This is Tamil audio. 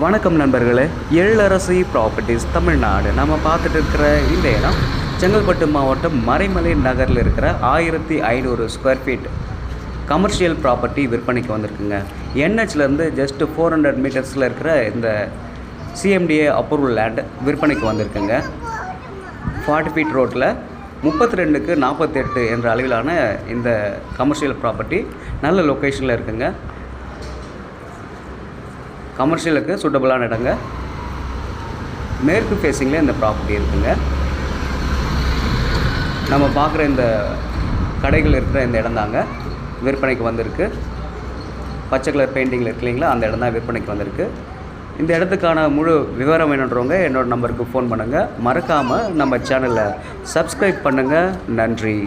வணக்கம் நண்பர்களே, எழிலரசி ப்ராப்பர்ட்டிஸ் தமிழ்நாடு. நம்ம பார்த்துட்டு இருக்கிற இந்த இடம் செங்கல்பட்டு மாவட்டம் மறைமலை நகரில் இருக்கிற 1500 ஸ்கொயர் ஃபீட் கமர்ஷியல் ப்ராப்பர்ட்டி விற்பனைக்கு வந்திருக்குங்க. என்ஹெச்லேருந்து ஜஸ்ட் 400 மீட்டர்ஸில் இருக்கிற இந்த சிஎம்டிஏ அப்ரூவல் லேண்ட் விற்பனைக்கு வந்திருக்குங்க. 40 ஃபீட் ரோட்டில் 32க்கு 48 என்ற அளவிலான இந்த கமர்ஷியல் ப்ராப்பர்ட்டி நல்ல லொக்கேஷனில் இருக்குங்க. கமர்ஷியலுக்கு சூட்டபுளான இடங்க. மேற்கு ஃபேஸிங்கில் இந்த ப்ராப்பர்ட்டி இருக்குங்க. நம்ம பார்க்குற இந்த கடைகள் இருக்கிற இந்த இடம் தாங்க விற்பனைக்கு வந்திருக்கு. பச்சை கலர் பெயிண்டிங்கில் இருக்கு இல்லைங்களா, அந்த இடம் தான் விற்பனைக்கு வந்திருக்கு. இந்த இடத்துக்கான முழு விவரம் வேணுன்றவங்க என்னோடய நம்பருக்கு ஃபோன் பண்ணுங்கள். மறக்காமல் நம்ம சேனலை சப்ஸ்கிரைப் பண்ணுங்கள். நன்றி.